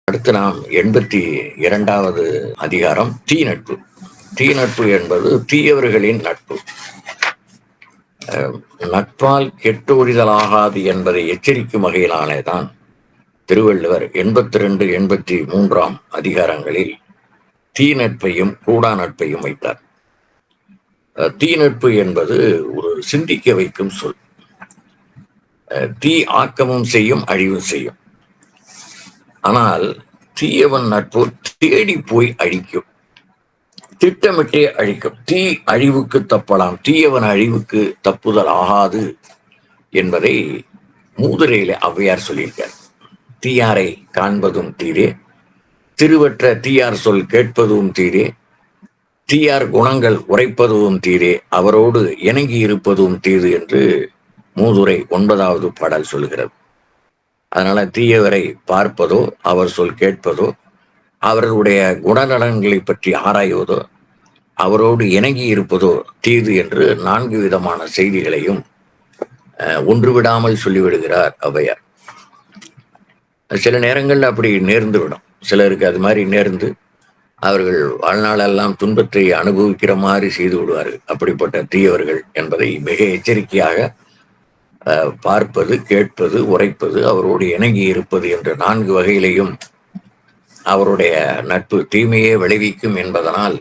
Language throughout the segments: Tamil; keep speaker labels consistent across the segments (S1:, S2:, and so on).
S1: அடுத்து நாம் 82வது அதிகாரம் தீ நட்பு. தீ நட்பு என்பது தீயவர்களின் நட்பு. நட்பால் கெட்டு ஒழிதலாகாது என்பதை எச்சரிக்கும் வகையிலானேதான் திருவள்ளுவர் 82, 83 அதிகாரங்களில் தீ நட்பையும் கூடா நட்பையும் வைத்தார். தீ நட்பு என்பது ஒரு சிந்திக்க வைக்கும் சொல். தீ ஆக்கமும் செய்யும், அழிவும் செய்யும். ஆனால் தீயவன் நட்பு தேடி போய் அழிக்கும், திட்டமிட்டே அழிக்கும். தீ அழிவுக்கு தப்பலாம், தீயவன் அழிவுக்கு தப்புதல் ஆகாது என்பதை மூதுரையில ஔவையார் சொல்லியிருக்கார். தீயாரை காண்பதும் தீரே, திருவற்ற தீயார் சொல் கேட்பதும் தீரே, தீயார் குணங்கள் உரைப்பதும் தீரே, அவரோடு இணங்கி இருப்பதும் தீது என்று மூதுரை 9வது பாடல் சொல்கிறது. அதனால தீயவரை பார்ப்பதோ, அவர் சொல் கேட்பதோ, அவர்களுடைய குணநலன்களை பற்றி ஆராய்வதோ, அவரோடு இணங்கி இருப்பதோ தீது என்று 4 விதமான செய்திகளையும் ஒன்று விடாமல் சொல்லிவிடுகிறார் ஔவையார். சில நேரங்களில் அப்படி நேர்ந்து விடும். சிலருக்கு அது மாதிரி நேர்ந்து அவர்கள் வாழ்நாளெல்லாம் துன்பத்தை அனுபவிக்கிற மாதிரி செய்து விடுவார்கள். அப்படிப்பட்ட தீயவர்கள் என்பதை மிக எச்சரிக்கையாக பார்ப்பது, கேட்பது, உரைப்பது, அவரோடு இணங்கி இருப்பது என்ற 4 வகையிலையும் அவருடைய நட்பு தீமையே விளைவிக்கும் என்பதனால்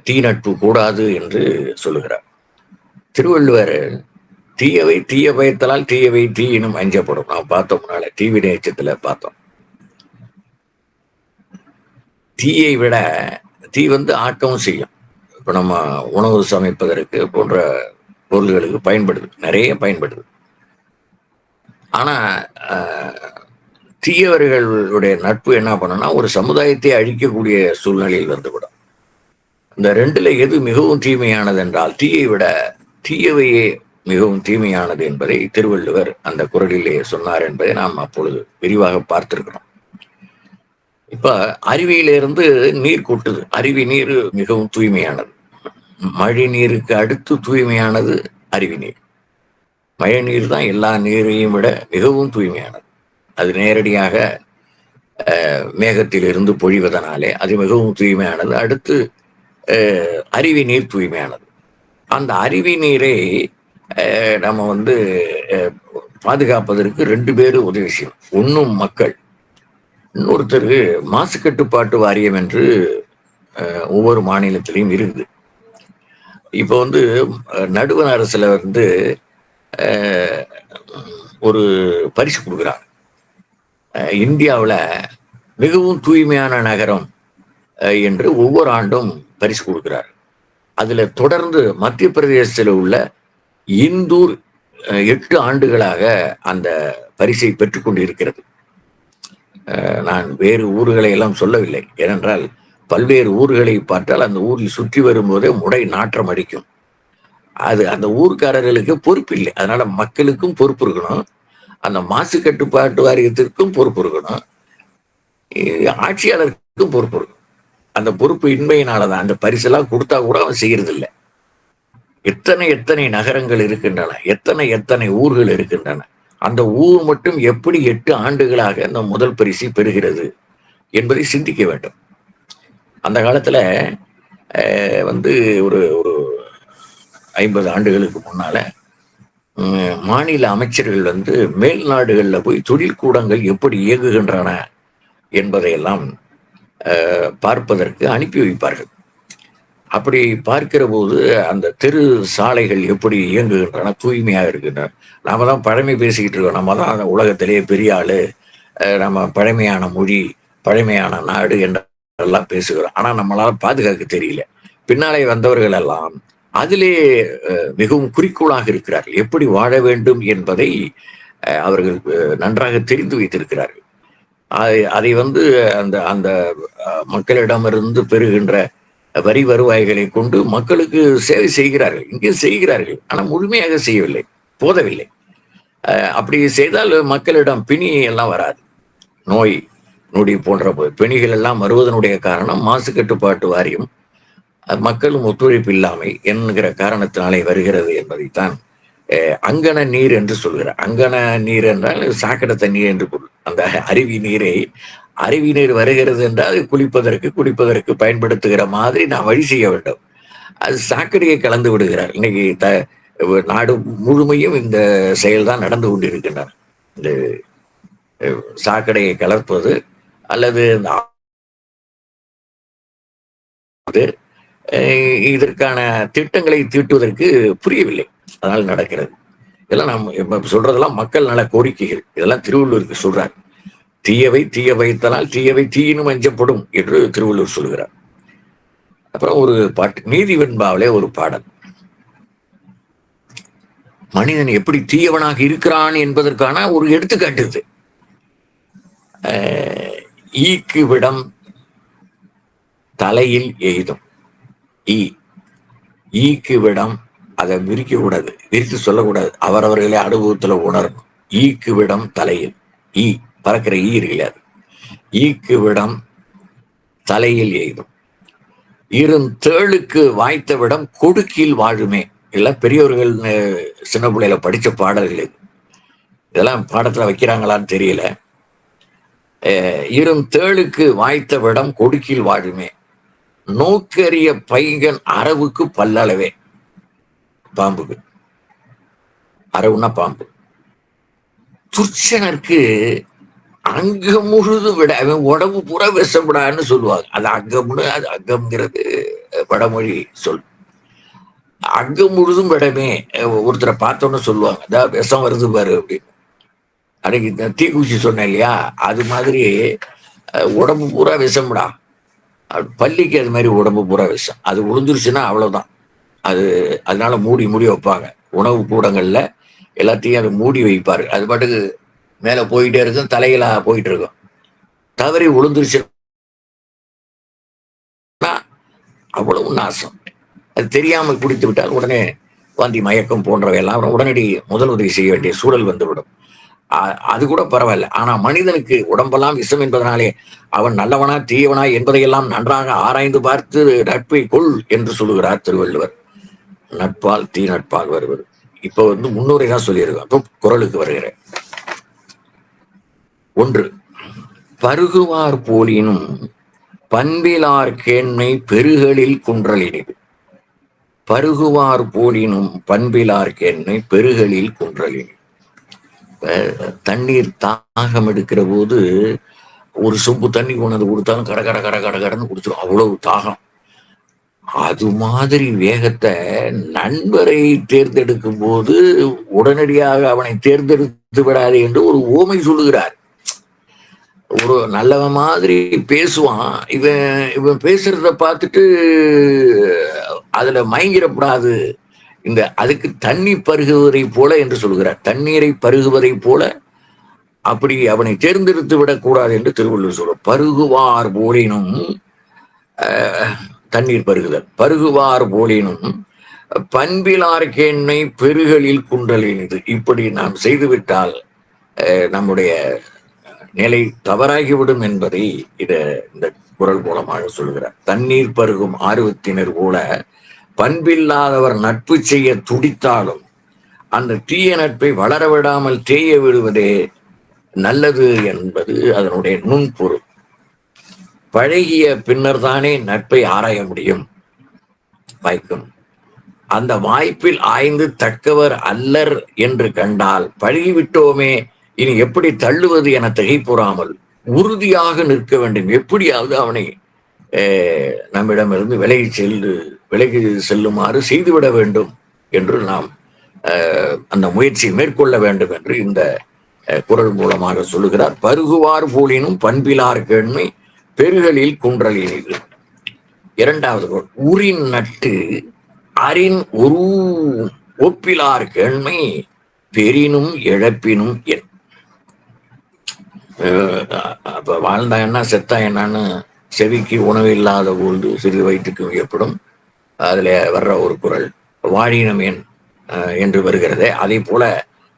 S1: தீ நட்பு கூடாது என்று சொல்லுகிறார். திருவள்ளுவர் தீயவை தீய பயத்தலால் தீயவை தீயினும் அஞ்சப்படும். நாம் பார்த்தோம், முன்னால தீவினை எச்சத்துல பார்த்தோம். தீயை விட தீ ஆக்கமும் செய்யும். இப்ப நம்ம உணவு சமைப்பதற்கு போன்ற பொருள்களுக்கு பயன்படுது, நிறைய பயன்படுது. ஆனா தீயவர்களுடைய நட்பு என்ன பண்ணனா ஒரு சமுதாயத்தை அழிக்கக்கூடிய சூழ்நிலையில் வந்துவிடும். இந்த 2ல எது மிகவும் தீமையானது என்றால் தீயை விட தீயவையே மிகவும் தீமையானது என்பதை திருவள்ளுவர் அந்த குறளிலே சொன்னார் என்பதை நாம் அப்பொழுது விரிவாக பார்த்திருக்கிறோம். இப்ப அருவியிலிருந்து நீர் கொட்டுது. அருவி நீர் மிகவும் தூய்மையானது. மழை நீருக்கு அடுத்து தூய்மையானது அருவி நீர். மழை நீர் தான் எல்லா நீரையும் விட மிகவும் தூய்மையானது. அது நேரடியாக மேகத்தில் இருந்து பொழிவதனாலே அது மிகவும் தூய்மையானது. அடுத்து அருவி நீர் தூய்மையானது. அந்த அருவி நீரை நம்ம பாதுகாப்பதற்கு 2 பேரும் உதவி செய்யணும். ஒன்றும் மக்கள், இன்னொருத்தர் மாசு கட்டுப்பாட்டு வாரியம் என்று ஒவ்வொரு மாநிலத்திலையும் இருக்குது. இப்போ நடுவண் அரசுல ஒரு பரிசு கொடுக்குறாங்க. இந்தியாவில் மிகவும் தூய்மையான நகரம் என்று ஒவ்வொரு ஆண்டும் பரிசு கொடுக்கிறார். அதுல தொடர்ந்து மத்திய பிரதேசத்தில் உள்ள இந்தூர் 8 ஆண்டுகளாக அந்த பரிசை பெற்றுக்கொண்டு இருக்கிறது. நான் வேறு ஊர்களை எல்லாம் சொல்லவில்லை. ஏனென்றால் பல்வேறு ஊர்களை பார்த்தால் அந்த ஊரில் சுற்றி வரும்போதே முடை நாற்றம் அடிக்கும். அது அந்த ஊர்க்காரர்களுக்கு பொறுப்பு இல்லை. அதனால மக்களுக்கும் பொறுப்பு இருக்கணும், அந்த மாசு கட்டுப்பாட்டு வாரியத்திற்கும் பொறுப்பு இருக்கணும், ஆட்சியாளருக்கும் பொறுப்பு இருக்கணும். அந்த பொறுப்பு இன்மையினாலதான் அந்த பரிசெல்லாம் கொடுத்தா கூட அவன் செய்யறது இல்லை. எத்தனை நகரங்கள் இருக்கின்றன, எத்தனை ஊர்கள் இருக்கின்றன. அந்த ஊர் மட்டும் எப்படி 8 ஆண்டுகளாக அந்த முதல் பரிசை பெறுகிறது என்பதை சிந்திக்க வேண்டும். அந்த காலத்துல ஒரு 50 ஆண்டுகளுக்கு முன்னால மாநில அமைச்சர்கள் மேல் நாடுகள்ல போய் தொழில் கூடங்கள் எப்படி இயங்குகின்றன என்பதையெல்லாம் பார்ப்பதற்கு அனுப்பி வைப்பார்கள். அப்படி பார்க்கிற போது அந்த தெரு சாலைகள் எப்படி இயங்குகின்றன, தூய்மையாக இருக்கின்றன. நாம தான் பழமை பேசிக்கிட்டு இருக்கோம், நம்ம தான் உலகத்திலேயே பெரிய ஆளு, நம்ம பழமையான மொழி, பழமையான நாடு என்றெல்லாம் பேசுகிறோம். ஆனா நம்மளால பாதுகாக்க தெரியல. பின்னாலே வந்தவர்கள் எல்லாம் அதிலே மிகவும் குறிக்கோளாக இருக்கிறார்கள். எப்படி வாழ வேண்டும் என்பதை அவர்கள் நன்றாக தெரிந்து வைத்திருக்கிறார்கள். அதை அந்த அந்த மக்களிடமிருந்து பெறுகின்ற வரி வருவாய்களை கொண்டு மக்களுக்கு சேவை செய்கிறார்கள். இங்கே செய்கிறார்கள், ஆனால் முழுமையாக செய்யவில்லை, போதவில்லை. அப்படி செய்தால் மக்களிடம் பிணி எல்லாம் வராது. நோய் நொடி போன்ற பிணிகள் எல்லாம் வருவதனுடைய காரணம் மாசு கட்டுப்பாட்டு வாரியம் மக்களும் ஒத்துழைப்பு இல்லாமை என்கிற காரணத்தினாலே வருகிறது என்பதைத்தான் அங்கன நீர் என்று சொல்கிறார். அங்கன நீர் என்றால் சாக்கடை தண்ணீர் என்று பொருள். அந்த அருவி நீரை அருவி நீர் வருகிறது என்றால் குடிப்பதற்கு பயன்படுத்துகிற மாதிரி நான் வழி செய்ய வேண்டும். அது சாக்கடையை கலந்து விடுகிறார். இன்னைக்கு நாடு முழுமையும் இந்த செயல் தான் நடந்து கொண்டிருக்கின்றன. இந்த சாக்கடையை கலப்பது அல்லது இதற்கான திட்டங்களை தீட்டுவதற்கு புரியவில்லை. அதனால் நடக்கிறது. இதெல்லாம் நம்ம சொல்றதெல்லாம் மக்கள் நல கோரிக்கைகள். இதெல்லாம் திருவள்ளுவருக்கு சொல்றார். தீயவை தீய வைத்தனால் தீயவை தீயினும் அஞ்சப்படும் என்று திருவள்ளுவர் சொல்கிறார். அப்புறம் ஒரு பாட்டு, நீதி வெண்பாவிலே ஒரு பாடல், மனிதன் எப்படி தீயவனாக இருக்கிறான் என்பதற்கான ஒரு எடுத்துக்காட்டு. ஈக்கு விடம் தலையில் எய்தும். ஈக்கு விடம், அதை விரிக்க கூடாது, விரித்து சொல்லக்கூடாது, அவரவர்களே அனுபவத்துல உணரணும். ஈக்கு விடம் தலையில், பறக்கிற இருக்குல்ல, ஈக்கு விடம் தலையில் எய்தும். இருந்தேளுக்கு வாய்த்த விடம் கொடுக்கில் வாழுமே. இதெல்லாம் பெரியவர்கள் சின்ன பிள்ளையில படிச்ச பாடல்கள். இதெல்லாம் பாடத்துல வைக்கிறாங்களான்னு தெரியல. இருந்தேளுக்கு வாய்த்த விடம் கொடுக்கில் வாழுமே, நோக்கரிய பைங்கன் அரவுக்கு பல்லளவே. பாம்புக்கு அரவுன்னா பாம்பு. துர்ச்சனருக்கு அங்க முழுதும் விட, அவன் உடம்பு புற விஷப்படான்னு சொல்லுவாங்க. அது அங்கம்னு, அது அங்கம்ங்கிறது வடமொழி சொல். அங்கம் முழுதும் விடமே. ஒருத்தரை பார்த்தோன்னு சொல்லுவாங்க, அதான் விஷம் வருது பாரு அப்படின்னு. அன்னைக்கு தீக்குச்சி சொன்னேன் இல்லையா, அது மாதிரி உடம்பு பூரா விஷம்டா. பள்ளிக்கு அது மாதிரி உடம்பு பூரா விஷம். அது விழுந்துருச்சுன்னா அவ்வளவுதான். அதனால மூடி வைப்பாங்க. உணவு கூடங்கள்ல எல்லாத்தையும் அதை மூடி வைப்பாரு. அது பாட்டுக்கு மேல போயிட்டே இருக்கும், தலையில போயிட்டு இருக்கும். தவறி விழுந்துருச்சுன்னா அவ்வளவு நாசம். அது தெரியாமல் குடித்து விட்டால் உடனே வாந்தி, மயக்கம் போன்றவையெல்லாம் உடனடி முதல் உதவி செய்ய வேண்டிய சூழல் வந்துவிடும். அது கூட பரவாயில்ல. ஆனா மனிதனுக்கு உடம்பெல்லாம் விஷம் என்பதனாலே அவன் நல்லவனா தீயவனா என்பதையெல்லாம் நன்றாக ஆராய்ந்து பார்த்து நட்பை கொள் என்று சொல்லுகிறார் திருவள்ளுவர். நட்பால் தீ நட்பால் வருவது. இப்ப முன்னூரை தான் சொல்லியிருக்கோம். அப்போ குறளுக்கு வருகிறேன். 1, பருகுவார் போலினும் பண்பிலார் கேண்மை பெருகலில் குன்றலினிது. பருகுவார் போலினும் பண்பிலார் கேண்மை பெருகலில் குன்றலினிது. தண்ணீர் தாகம் எடுக்கிற போது ஒரு சொம்பு தண்ணி கொண்டு கொடுத்தாலும் கடன்னு குடிச்சிடும், அவ்வளவு தாகம். அது மாதிரி வேகத்தை நண்பரை தேர்ந்தெடுக்கும் போது உடனடியாக அவனை தேர்ந்தெடுத்து விடாது என்று ஒரு ஓமை சொல்லுகிறார். ஒரு நல்லவன் மாதிரி பேசுவான், இவன் பேசுறத பார்த்துட்டு அதுல மயங்கிடக்கூடாது. அதுக்கு தண்ணி பருகுவதை போல என்று சொல்கிறார். தண்ணீரை பருகுவதை போல அப்படி அவனை தேர்ந்தெடுத்து விடக்கூடாது என்று திருவள்ளுவர் சொல்ற. பருகுவார் போலினும், தண்ணீர் பருகுதல், பருகுவார் போலினும் பண்பிலார் கேண்மை பெருகலில் குன்றலினிது. இப்படி நாம் செய்துவிட்டால் நம்முடைய நிலை தவறாகிவிடும் என்பதை இந்த குறள் மூலமாக சொல்கிறார். தண்ணீர் பருகும் ஆர்வத்தினர் போல பண்பில்லாதவர் நட்பு செய்ய துடித்தாலும் அந்த தீய நட்பை வளர விடாமல் தேய விடுவதே நல்லது என்பது அதனுடைய நுண்பொருள். பழகிய பின்னர் தானே நட்பை ஆராய முடியும், வாய்க்கும். அந்த வாய்ப்பில் ஆய்ந்து தக்கவர் அல்லர் என்று கண்டால் பழகிவிட்டோமே, இனி எப்படி தள்ளுவது என திகைப்புறாமல் உறுதியாக நிற்க வேண்டும். எப்படியாவது அவனை நம்மிடமிருந்து விலகி செல்லுமாறு செய்துவிட வேண்டும் என்று நாம் அந்த முயற்சியை மேற்கொள்ள வேண்டும் என்று இந்த குறள் மூலமாக சொல்லுகிறார். பருகுவார் போலினும் பண்பிலார் கேண்மை பெருகலில் குன்றலினிது. 2வது குறள், உரின் நட்டு அரின் ஒரு ஒப்பிலார் கேண்மை பெரினும் இழப்பினும் என். அப்ப வாழ்ந்தா என்ன செத்தா என்னன்னு செவிக்கு உணவு இல்லாத போது சிறு வயிற்றுக்கு ஏற்படும். அதுல வர்ற ஒரு குறள் வாழினம் என் என்று வருகிறது. அதே போல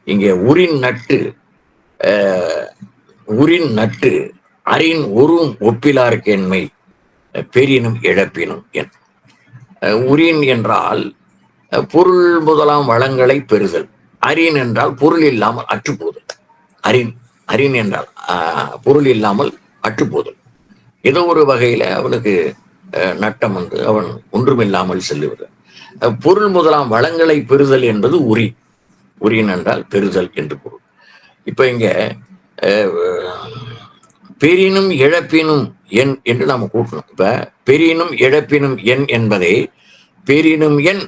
S1: இங்கே உரின் நட்டு அரின் ஒரு ஒப்பிலார் கேண்மை பெரினும் இழப்பினும் என். உரின் என்றால் பொருள் முதலாம் வளங்களை பெறுதல். அரின் என்றால் பொருள் இல்லாமல் அற்றுப்போதல். அரின் என்றால் பொருள் இல்லாமல் அற்றுப்போதல். ஏதோ ஒரு வகையில அவனுக்கு நட்டம் வந்து அவன் ஒன்றுமில்லாமல் செல்லுவது. பொருள் முதலாம் வளங்களை பெறுதல் என்பது உரி. உரியன் என்றால் பெறுதல் என்று பொருள். இப்ப இங்க பெரினும் இழப்பினும் எண் என்று நாம கூட்டணும். இப்ப பெரினும் இழப்பினும் எண் என்பதை பெரினும் எண்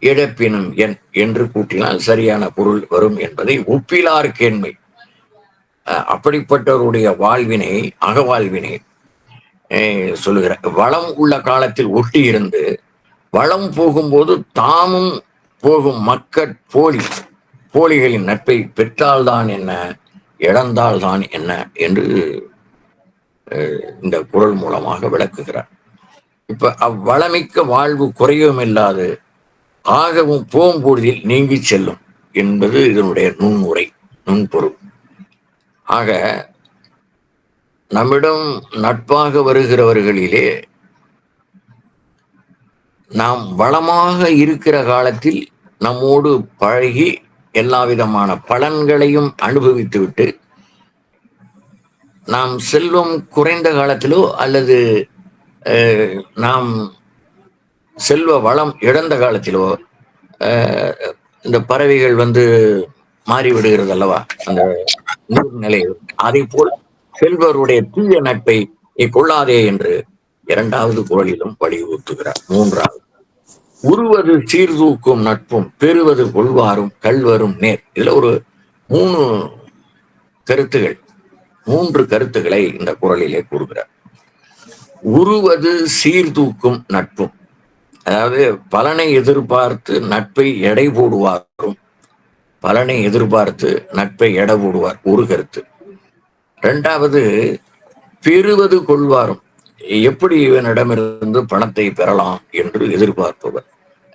S1: இழப்பினும் எண் என்று கூட்டினால் சரியான பொருள் வரும் என்பதை ஒப்பிலார் கேண்மை. அப்படிப்பட்டவருடைய வாழ்வினை அகவாழ்வினை சொல்லுகிற. வளம் உள்ள காலத்தில் ஒட்டி இருந்து வளம் போகும்போது தாமும் போகும் மக்கட் போலிகளின் நட்பை பெற்றால்தான் என்ன, இழந்தால்தான் என்ன என்று இந்த குறள் மூலமாக விளக்குகிறார். இப்ப அவ்வளமிக்க வாழ்வு குறையவும் இல்லாது ஆகவும் போகும்பொழுதில் நீங்கி செல்லும் என்பது இதனுடைய நுண்முறை, நுண்பொருள். ஆக நம்மிடம் நட்பாக வருகிறவர்களிலே நாம் வளமாக இருக்கிற காலத்தில் நம்மோடு பழகி எல்லா விதமான பலன்களையும் அனுபவித்துவிட்டு நாம் செல்வம் குறைந்த காலத்திலோ அல்லது நாம் செல்வ வளம் இழந்த காலத்திலோ இந்த பறவைகள் வந்து மாறிவிடுகிறது அல்லவா அந்த நீர்நிலை. அதை போல் செல்வருடைய தீய நட்பை கொள்ளாதே என்று இரண்டாவது குறளிலும் வலியுறுத்துகிறார். மூன்றாவது, உருவது சீர்தூக்கும் நட்பும் பெறுவது கொள்வாரும் கள்வரும் நேர். இதுல ஒரு மூன்று கருத்துக்களை இந்த குறளிலே கூறுகிறார். உருவது சீர்தூக்கும் நட்பும், அதாவது பலனை எதிர்பார்த்து நட்பை எடை போடுவாரும், பலனை எதிர்பார்த்து நட்பை எடை போடுவார், ஒரு கருத்து. இரண்டாவது, பெறுவது கொள்வாரும், எப்படி இவனிடமிருந்து பணத்தை பெறலாம் என்று எதிர்பார்ப்பவர்.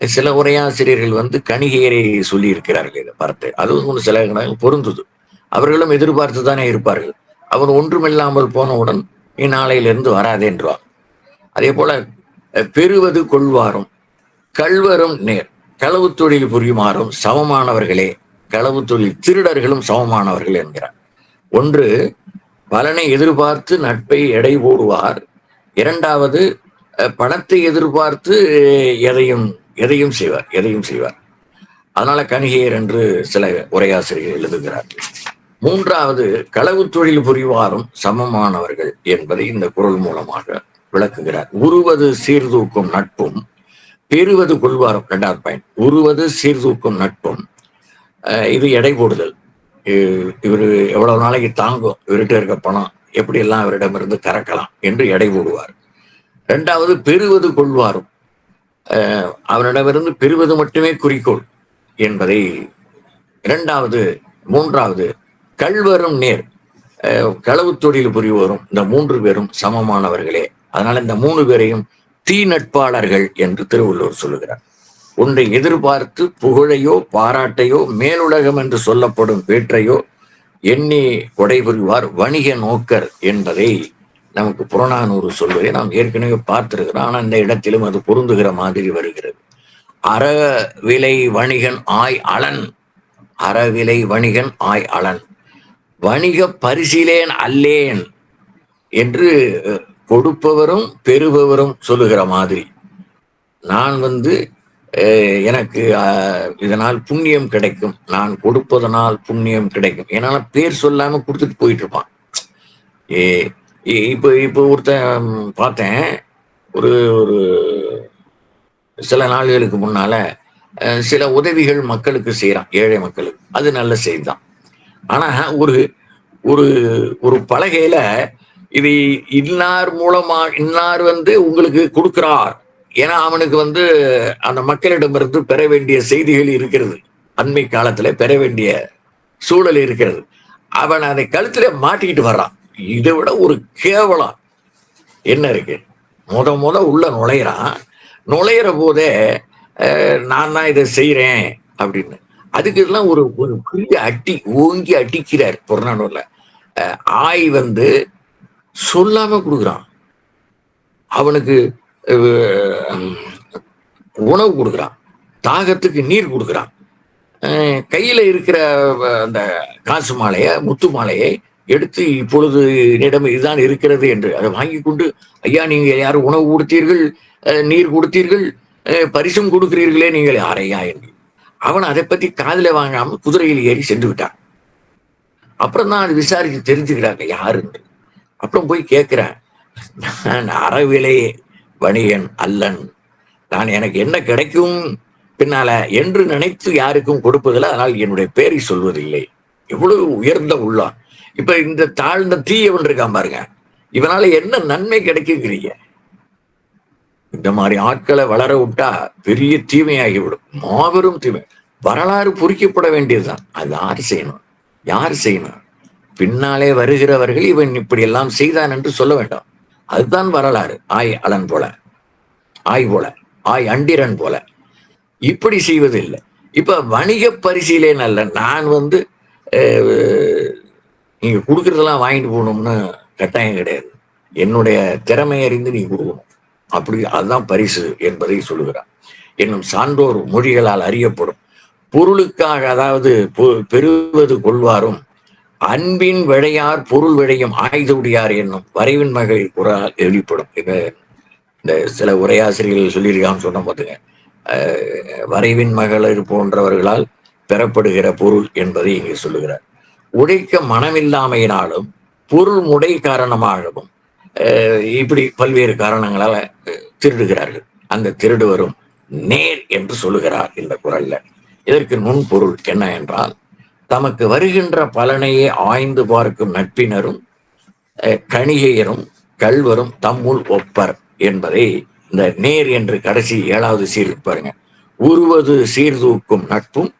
S1: சில உரையாசிரியர்கள் வந்து கணிகையரை சொல்லி இருக்கிறார்கள் இதை பார்த்து. அதுவும் சில பொருந்துது. அவர்களும் எதிர்பார்த்து தானே இருப்பார்கள். அவன் ஒன்றுமில்லாமல் போனவுடன் நீ நாளையிலிருந்து வராதே என்றார். அதே போல பெறுவது கொள்வாரும் கள்வரும் நேர். களவு தொழில் புரியுமாறும் சமமானவர்களே, களவு தொழில் திருடர்களும் சமமானவர்கள் என்கிறார். ஒன்று, பலனை எதிர்பார்த்து நட்பை எடை போடுவார். இரண்டாவது, பணத்தை எதிர்பார்த்து எதையும் செய்வார். அதனால கணிகையர் என்று சில உரையாசிரியர்கள் எழுதுகிறார். மூன்றாவது, களவு தொழில் புரிவாரும் சமமானவர்கள் என்பதை இந்த குறள் மூலமாக விளக்குகிறார். உருவது சீர்தூக்கும் நட்பும் பெறுவது கொள்வாரும். இரண்டாவது பாயிண்ட், உருவது சீர்தூக்கும் நட்பும், இது எடை போடுதல். இவர் எவ்வளவு நாளைக்கு தாங்கும், இவர்கிட்ட இருக்க பணம் எப்படி எல்லாம் அவரிடமிருந்து கறக்கலாம் என்று எடை போடுவார். இரண்டாவது, பெறுவது கொள்வாரும், அவனிடமிருந்து பெறுவது மட்டுமே குறிக்கோள் என்பதை இரண்டாவது. மூன்றாவது, கள்வரும் நேர், களவு தொழில் புரிவோரும். இந்த மூன்று பேரும் சமமானவர்களே. அதனால இந்த மூணு பேரையும் தீ நட்பாளர்கள் என்று திருவள்ளுவர் சொல்லுகிறார். ஒன்றை எதிர்பார்த்து புகழையோ பாராட்டையோ மேலுலகம் என்று சொல்லப்படும் பேற்றையோ எண்ணி கொடை புரிவார் வணிக நோக்கர் என்பதை நமக்கு புறநானூறு சொல்வதை நாம் ஏற்கனவே பார்த்திருக்கிறோம். ஆனால் இந்த இடத்திலும் அது பொருந்துகிற மாதிரி வருகிறது. அறவிலை வணிகன் ஆய் அலன், அறவிலை வணிகன் ஆய் அலன், வணிக பரிசிலேன் அல்லேன் என்று கொடுப்பவரும் பெறுபவரும் சொல்லுகிற மாதிரி. நான் எனக்கு இதனால் புண்ணியம் கிடைக்கும், நான் கொடுப்பதனால் புண்ணியம் கிடைக்கும், என்னால பேர் சொல்லாம கொடுத்துட்டு போயிட்டு இருப்பான். இப்போ ஒருத்தன் பார்த்தேன், ஒரு ஒரு சில நாள்களுக்கு முன்னால சில உதவிகள் மக்களுக்கு செய்யறான், ஏழை மக்களுக்கு. அது நல்ல செய்தி தான். ஆனா ஒரு ஒரு ஒரு பலகையில இது இன்னார் மூலமா இன்னார் உங்களுக்கு கொடுக்கிறார், ஏன்னா அவனுக்கு அந்த மக்களிடமிருந்து பெற வேண்டிய செய்திகள் இருக்கிறது, அண்மை காலத்துல பெற வேண்டிய சூழல் இருக்கிறது. அவன் அதை கழுத்துல மாட்டிக்கிட்டு வர்றான். இதை விட ஒரு கேவலம் என்ன இருக்கு? முத உள்ள நுழையிற போதே நான் தான் இதை செய்யறேன் அப்படின்னு. அதுக்கு எல்லாம் ஒரு ஒரு பெரிய ஓங்கி அடிக்கிறார் புறநானூர்ல. ஆய் சொல்லாம கொடுக்குறான், அவனுக்கு உணவு கொடுக்குறான், தாகத்துக்கு நீர் கொடுக்குறான், கையில இருக்கிற அந்த காசு மாலைய முத்து மாலையை எடுத்து இப்பொழுது என்னிடம் இதுதான் இருக்கிறது என்று அதை வாங்கி கொண்டு, ஐயா நீங்க யாரும் உணவு கொடுத்தீர்கள், நீர் கொடுத்தீர்கள், பரிசும் கொடுக்கிறீர்களே, நீங்கள் யாரையா என்று. அவன் அதை பத்தி காதுல வாங்காம குதிரையில் ஏறி சென்று விட்டான். அப்புறம் தான் அது விசாரிச்சு தெரிஞ்சுக்கிறாங்க யாருன்னு. அப்புறம் போய் கேட்கிறேன், நான் அறவிலை வணிகன் அல்லன், நான் எனக்கு என்ன கிடைக்கும் பின்னால என்று நினைத்து யாருக்கும் கொடுப்பதில்லை, அதனால் என்னுடைய பேரை சொல்வதில்லை. எவ்வளவு உயர்ந்த உள்ளம். இப்ப இந்த தாழ்ந்த தீயவன் இருக்கான் பாருங்க, இவனால என்ன நன்மை கிடைக்குங்கிறீங்க? இந்த மாதிரி ஆட்களை வளர விட்டா பெரிய தீமையாகிவிடும், மாபெரும் தீமை. வரலாறு பொறிக்கப்பட வேண்டியதுதான். அது யாரு செய்யணும்? யார் செய்யணும்? பின்னாலே வருகிறவர்கள் இவன் இப்படி எல்லாம் செய்தான் என்று சொல்ல வேண்டாம். அதுதான் வரலாறு. ஆய் அலன் போல, ஆய் போல, ஆய் அண்டிரன் போல இப்படி செய்வது இல்லை. இப்ப வணிக பரிசீலனை அல்ல, நான் நீங்க கொடுக்கறதெல்லாம் வாங்கிட்டு போகணும்னு கட்டாயம் கிடையாது. என்னுடைய திறமை அறிந்து நீ கொடுக்கணும், அப்படி அதுதான் பரிசு என்பதை சொல்லுகிறார். என்னும் சான்றோர் மொழிகளால் அறியப்படும் பொருளுக்காக, அதாவது பெறுவது கொள்வாரும் அன்பின் விழையார் பொருள் விழையும் ஆய்தவுடையார் என்னும் வரைவின் மகளிர் குரல் வெளிப்படும். இப்ப இந்த சில உரையாசிரியர்கள் சொல்லியிருக்கான்னு சொன்ன பார்த்துங்க, வரைவின் மகளிர் போன்றவர்களால் பெறப்படுகிற பொருள் என்பதை இங்கே சொல்லுகிறார். உடைக்க மனமில்லாமையினாலும் பொருள் முடை காரணமாகவும் இப்படி பல்வேறு காரணங்களால திருடுகிறார்கள். அந்த திருடு வரும் நேர் என்று சொல்லுகிறார் இந்த குரல்ல. இதற்கு முன் பொருள் என்ன என்றால், தமக்கு வருகின்ற பலனையே ஆய்ந்து பார்க்கும் நட்பினரும் கணிகையரும் கல்வரும் தம்முள் ஒப்பர் என்பதை இந்த நேர் என்று கடைசி 7வது சீர் பாருங்க. உருவது சீர்தூக்கும் நட்பும்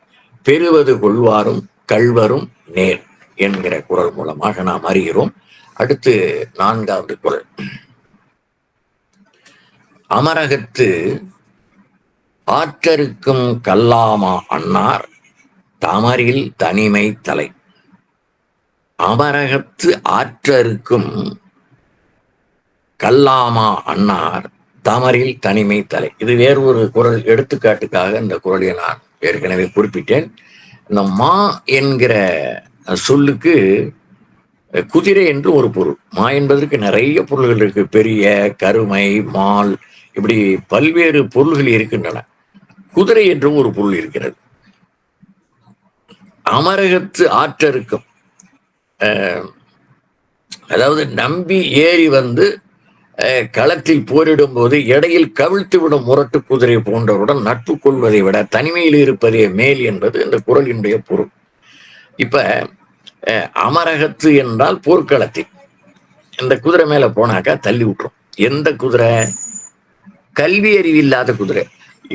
S1: பெறுவது கொள்வாரும் கல்வரும் நேர் என்கிற குரல் மூலமாக நாம் அறிகிறோம். அடுத்து 4வது குரல். அமரகத்து ஆற்றருக்கும் கல்லாமா அன்னார் தமரில் தனிமை தலை. அமரகத்து ஆற்றருக்கும் கல்லாமா அன்னார் தமரில் தனிமை தலை. இது வேறு ஒரு குரல் எடுத்துக்காட்டுக்காக இந்த குரலை நான் ஏற்கனவே குறிப்பிட்டேன். இந்த மா என்கிற சொல்லுக்கு குதிரை என்று ஒரு பொருள். மா என்பதற்கு நிறைய பொருள்கள் இருக்கு. பெரிய, கருமை, மால், இப்படி பல்வேறு பொருள்கள் இருக்கின்றன. குதிரை என்று ஒரு பொருள் இருக்கிறது. அமரகத்து ஆற்றருக்கும், அதாவது நம்பி ஏறி களத்தில் போரிடும் போது இடையில் கவிழ்த்து விடும் முரட்டு குதிரை போன்றவுடன் நட்பு கொள்வதை விட தனிமையில் இருப்பதே மேல் என்பது இந்த குரலினுடைய பொருள். இப்ப அமரகத்து என்றால் போர்க்களத்தில் இந்த குதிரை மேல போனாக்கா தள்ளி விட்டுரும். எந்த குதிரை? கல்வி அறிவு இல்லாத குதிரை.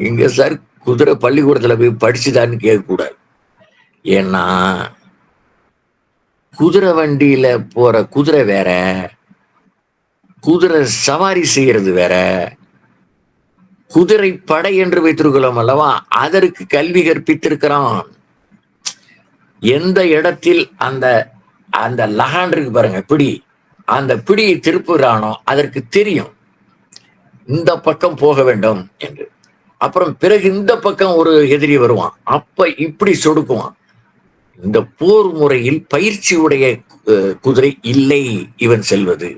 S1: இங்க சார் குதிரை பள்ளிக்கூடத்துல போய் படிச்சுதான்னு கேட்கக்கூடாது. ஏன்னா குதிரை வண்டியில போற குதிரை வேற, குதிரை சவாரி செய்யறது வேற. குதிரை படை என்று வைத்திருக்கலாம் அல்லவா, அதற்கு கல்வி கற்பித்திருக்கிறான். எந்த இடத்தில் அந்த அந்த லகான் இருக்கு பாருங்க, பிடி, அந்த பிடியை திருப்புறானோ அதற்கு தெரியும் இந்த பக்கம் போக வேண்டும் என்று. அப்புறம் பிறகு இந்த பக்கம் ஒரு எதிரி வருவான், அப்ப இப்படி சொடுக்குவான். இந்த போர் முறையில் பயிற்சி உடைய குதிரை இல்லை இவன் செல்வது.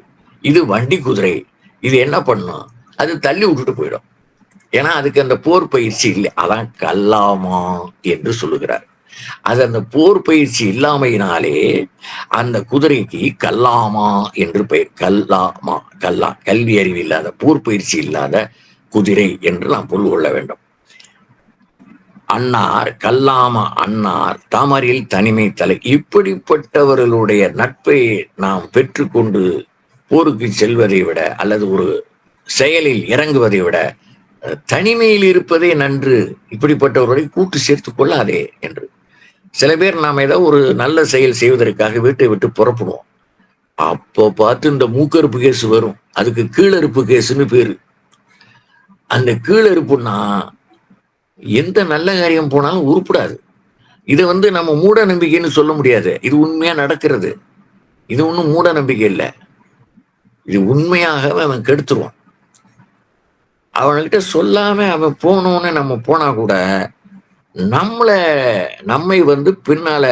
S1: இது வண்டி குதிரை. இது என்ன பண்ணும்? அது தள்ளி விட்டுட்டு போயிடும். ஏன்னா அதுக்கு அந்த போர் பயிற்சி இல்லை. அதான் கல்லாமா என்று சொல்லுகிறார். அது அந்த போர் பயிற்சி இல்லாமையினாலே அந்த குதிரைக்கு கல்லாமா என்று பெயர். கல்லாமா, கல்லா, கல்வி அறிவு இல்லாத, போர் பயிற்சி இல்லாத குதிரை என்று நாம் பொருள் கொள்ள வேண்டும். அன்னார், கல்லாமா அன்னார் தமரில் தனிமை தலை. இப்படிப்பட்டவர்களுடைய நட்பை நாம் பெற்றுக்கொண்டு போருக்கு செல்வதை விட அல்லது ஒரு செயலில் இறங்குவதை விட தனிமையில் இருப்பதே நன்று. இப்படிப்பட்டவர்களை கூட்டு சேர்த்து கொள்ளாதே என்று. சில பேர் நாம் ஏதோ ஒரு நல்ல செயல் செய்வதற்காக வீட்டை விட்டு புறப்படுவோம். அப்போ பார்த்து இந்த மூக்கறுப்பு கேஸ் வரும். அதுக்கு கீழறுப்பு கேஸ்ன்னு பேரு. அந்த கீழறுப்புன்னா எந்த நல்ல காரியம் போனாலும் உருப்படாது. இதை நம்ம மூட நம்பிக்கைன்னு சொல்ல முடியாது. இது உண்மையா நடக்கிறது. இது ஒன்றும் மூட நம்பிக்கை இல்லை. இது உண்மையாகவே அவன் கெடுத்துருவான். அவன்கிட்ட சொல்லாம அவன் போகணும்னு நம்ம போனா கூட நம்மை பின்னால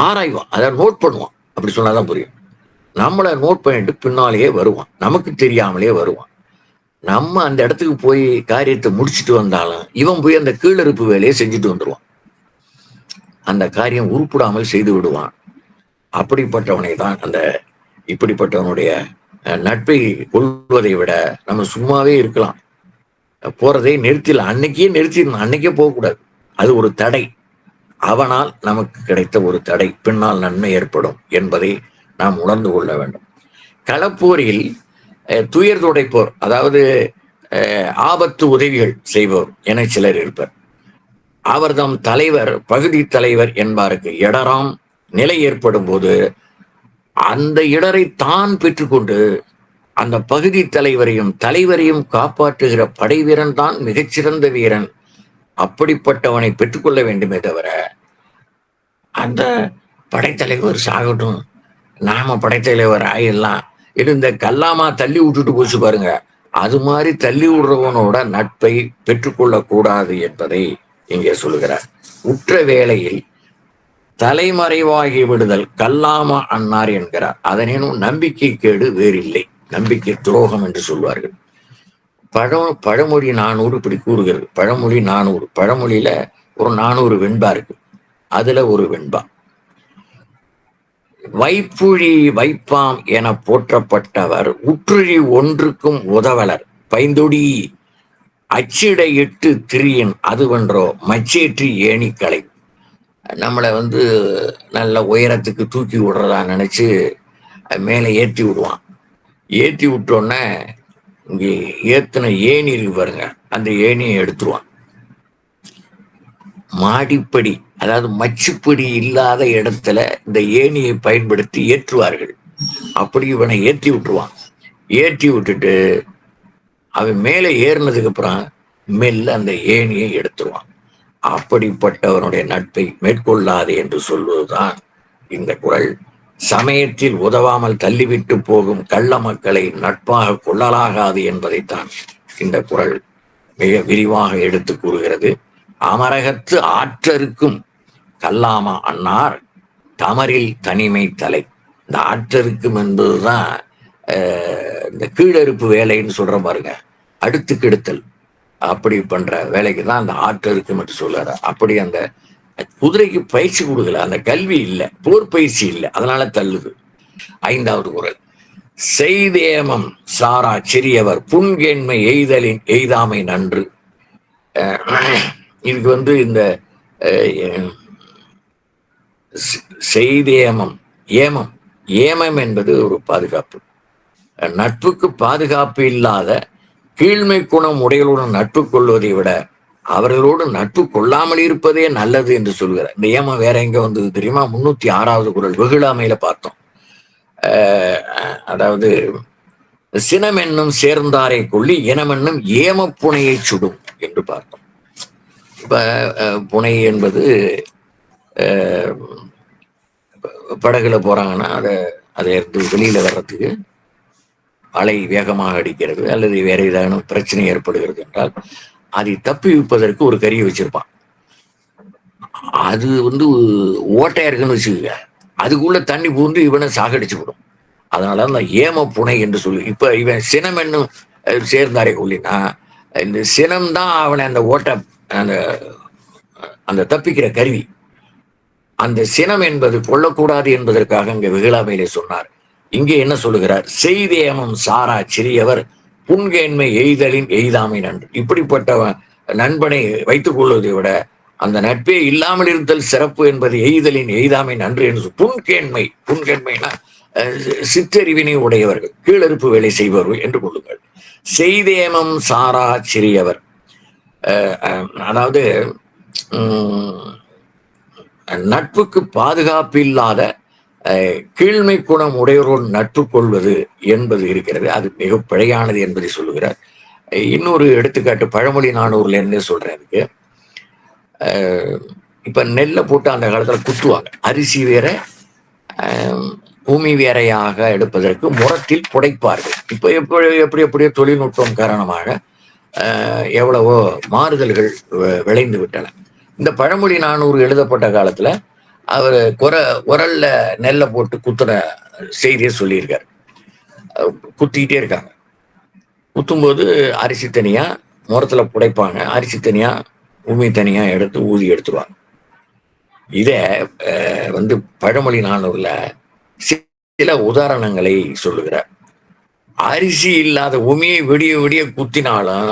S1: ஆராய்வான், அதை நோட் பண்ணுவான். அப்படி சொன்னாதான் புரியும். நம்மளை நோட் பண்ணிட்டு பின்னாலேயே வருவான், நமக்கு தெரியாமலே வருவான். நம்ம அந்த இடத்துக்கு போய் காரியத்தை முடிச்சுட்டு வந்தாலும் இவன் போய் அந்த கீழறுப்பு வேலையை செஞ்சுட்டு வந்துடுவான். அந்த காரியம் உருப்படாமல் செய்து விடுவான். அப்படிப்பட்டவனை தான் அந்த இப்படிப்பட்டவனுடைய நட்பை கொள்வதை விட நம்ம சும்மாவே இருக்கலாம், போறதை நிறுத்திடலாம். அன்னைக்கே நிறுத்திடணும், அன்னைக்கே போகக்கூடாது. அது ஒரு தடை. அவனால் நமக்கு கிடைத்த ஒரு தடை, பின்னால் நன்மை ஏற்படும் என்பதை நாம் உணர்ந்து கொள்ள வேண்டும். களப்போரில் துயர் துடைப்போர், அதாவது ஆபத்து உதவிகள் செய்வோர் என சிலர் இருப்பர். அவர்தம் தலைவர் பகுதி தலைவர் என்பாருக்கு இடராம் நிலை ஏற்படும் போது அந்த இடரை தான் பெற்றுக்கொண்டு அந்த பகுதி தலைவரையும் காப்பாற்றுகிற படை வீரன் தான் மிகச்சிறந்த வீரன். அப்படிப்பட்டவனை பெற்றுக்கொள்ள வேண்டுமே தவிர அந்த படைத்தலைவர் சாகட்டும், நாம படைத்தலைவர் ஆயிடலாம், இந்த கல்லாமா தள்ளி விட்டுட்டு போச்சு பாருங்க, அது மாதிரி தள்ளி விடுறவனோட நட்பை பெற்றுக்கொள்ள கூடாது என்பதை இங்கே சொல்லுகிறார். உற்ற வேளையில் தலைமறைவாகி விடுதல் கல்லாமா அன்னார் என்கிறார். அதனேனும் நம்பிக்கை கேடு வேறில்லை, நம்பிக்கை துரோகம் என்று சொல்வார்கள். பழமொழி 400 இப்படி கூறுகிறது. பழமொழி 400, பழமொழியில ஒரு 400 வெண்பா இருக்கு. அதுல ஒரு வெண்பா, வைப்புழி வைப்பாம் என போற்றப்பட்டவர் உற்றுழி ஒன்றுக்கும் உதவலர் பைந்தொடி அச்சிடையிட்டு திரியின் அதுவென்றோ மச்சேற்றி ஏணிக்கலை. நம்மளை நல்ல உயரத்துக்கு தூக்கி விடுறதா நினைச்சு மேலே ஏற்றி விடுவான். ஏற்றி விட்டோன்னே இங்கே ஏத்தின ஏணி இருக்கு பாருங்க, அந்த ஏணியை எடுத்துருவான். மாடிப்படி, அதாவது மச்சுப்படி இல்லாத இடத்துல இந்த ஏணியை பயன்படுத்தி ஏற்றுவார்கள். அப்படி இவனை ஏற்றி விட்டுருவான். ஏற்றி விட்டுட்டு அவன் மேலே ஏறினதுக்கு அப்புறம் மெல்ல அந்த ஏணியை எடுத்துருவான். அப்படிப்பட்டவனுடைய நட்பை மேற்கொள்ளாது என்று சொல்வதுதான் இந்த குறள். சமயத்தில் உதவாமல் தள்ளிவிட்டு போகும் கள்ள மக்களை நட்பாக கொள்ளலாகாது என்பதைத்தான் இந்த குறள் மிக விரிவாக எடுத்து கூறுகிறது. அமரகத்து ஆற்றருக்கும் கல்லாமா அன்னார் தமரில் தனிமை தலை. இந்த ஆற்றருக்கும் என்பதுதான் இந்த கீழறுப்பு வேலைன்னு சொல்ற பாருங்க, அடுத்து கெடுத்தல் அப்படி பண்ற வேலைக்கு தான் அந்த ஆற்றருக்கும் என்று சொல்றாரு. அப்படி அந்த குதிரைக்கு பயிற்சி கொடுக்கல, அந்த கல்வி இல்லை, போர் பயிற்சி இல்லை, அதனால தள்ளுது. 5வது குறள், செய்தேமம் சாரா சிறியவர் புன்கேண்மை எய்தலின் எய்தாமை நன்று. இதுக்கு இந்த செய்தேமம், ஏமம், ஏமம் என்பது ஒரு பாதுகாப்பு. நட்புக்கு பாதுகாப்பு இல்லாத கீழ்மை குணம் உடையலுடன் நட்பு கொள்வதை விட அவர்களோடு நட்பு கொள்ளாமல் இருப்பதே நல்லது என்று சொல்கிறார். இந்த ஏமம் வேற எங்க வந்தது தெரியுமா? 306வது குறள் வெகுளாமையில பார்த்தோம். அதாவது சினம் என்னும் சேர்ந்தாரை கொள்ளி இனமென்னும் ஏம புனையை சுடும் என்று பார்த்தோம். இப்ப புனை என்பது படகுல போறாங்கன்னா அதை எடுத்து வெளியில வர்றதுக்கு அலை வேகமாக அடிக்கிறது அல்லது வேற ஏதாவது பிரச்சனை ஏற்படுகிறது என்றால் அதை தப்பி வைப்பதற்கு ஒரு கரியை வச்சிருப்பான். அது ஓட்டையா இருக்குன்னு வச்சுக்க, அதுக்குள்ள தண்ணி பூந்து இவனை சாகடிச்சு விடும். அதனால அந்த ஏம புனை என்று சொல்லி, இப்ப இவன் சினம் என்னும் சேர்ந்தாரை கொள்ளினா இந்த சினம்தான் அவனை அந்த ஓட்ட அந்த தப்பிக்கிற கருவி. அந்த சினம் என்பது கொள்ளக்கூடாது என்பதற்காக இங்க வெகுளாமையிலே சொன்னார். இங்கே என்ன சொல்லுகிறார்? செய்தேமம் சாரா சிறியவர் புன்கேண்மை எய்தலின் எய்தாமை நன்று. இப்படிப்பட்ட நண்பனை வைத்துக் கொள்வதை விட அந்த நட்பே இல்லாமல் இருத்தல் சிறப்பு என்பது எய்தலின் எய்தாமை நன்று என்று. புன்கேண்மைனா சிற்றறிவினை உடையவர்கள், கீழறுப்பு வேலை செய்பவர்கள் என்று கொள்ளுங்கள். செய்தேமம் சாரா சிறியவர், அதாவது நட்புக்கு பாதுகாப்பு இல்லாத கீழ்மை குணம் உடையவரோடு நட்பு கொள்வது என்பது இருக்கிறது, அது மிக பிழையானது என்பதை சொல்லுகிறார். இன்னொரு எடுத்துக்காட்டு பழமொழி 400ல இருந்தே சொல்றேன். அதுக்கு இப்ப நெல்லை போட்டு அந்த காலத்துல குத்துவாங்க, அரிசி வேற பூமி வேறையாக எடுப்பதற்கு முரத்தில் புடைப்பார்கள். இப்ப எப்படியோ தொழில்நுட்பம் காரணமாக எவ்வளவோ மாறுதல்கள் விளைந்து விட்டன. இந்த பழமொழி 400 எழுதப்பட்ட காலத்துல அவர் குரல்ல நெல்லை போட்டு குத்துற செய்தியை சொல்லியிருக்காரு. குத்திக்கிட்டே இருக்காங்க. குத்தும்போது அரிசி தனியா முரத்துல புடைப்பாங்க, அரிசி தனியா உமி தனியா எடுத்து ஊதி எடுத்துருவாங்க. இத பழமொழி நானூறுல சில உதாரணங்களை சொல்லுகிறார். அரிசி இல்லாத உமியை விடிய விடிய குத்தினாலும்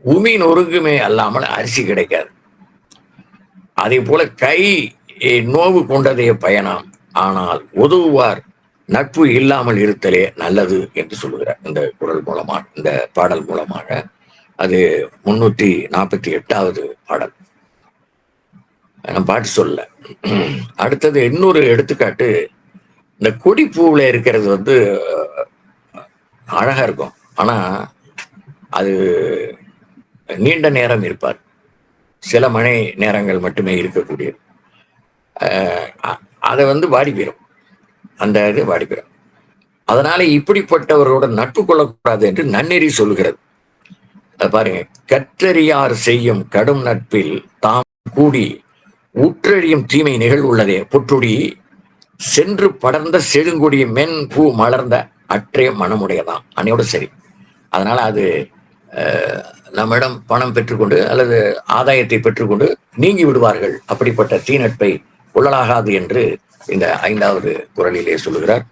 S1: உமி நொறுக்குமே அல்லாமல் அரிசி கிடைக்காது. அதே போல கை நோவு கொண்டதே பயணம், ஆனால் உதவுவார் நட்பு இல்லாமல் இருத்தலே நல்லது என்று சொல்லுகிறார் இந்த குரல் மூலமாக, இந்த பாடல் மூலமாக. அது 348வது பாடல். நான் பாட்டு சொல்ல. அடுத்தது இன்னொரு எடுத்துக்காட்டு, இந்த கொடி பூவுல இருக்கிறது அழகா இருக்கும். ஆனா அது நீண்ட நேரம் இருப்பார், சில மணி நேரங்கள் மட்டுமே இருக்கக்கூடியது. அதை வாடி போயிடும், அந்த இது வாடி போயிடும். அதனால இப்படிப்பட்டவரோட நட்பு கொள்ளக்கூடாது என்று நன்னெறி சொல்லுகிறது. பாருங்க, கற்றறியார் செய்யும் கடும் நட்பில் தாம் கூடி உற்றழியும் தீமை நிகழ்வுள்ளதே புற்றுடி சென்று படர்ந்த செழுங்குடி மென் பூ மலர்ந்த அற்றே மனமுடையதான். அன்னையோட சரி. அதனால அது நம்மிடம் பணம் பெற்றுக்கொண்டு அல்லது ஆதாயத்தை பெற்றுக்கொண்டு நீங்கி விடுவார்கள். அப்படிப்பட்ட தீநட்பை கொள்ளலாகாது என்று இந்த 5வது குறளிலே சொல்லுகிறார்.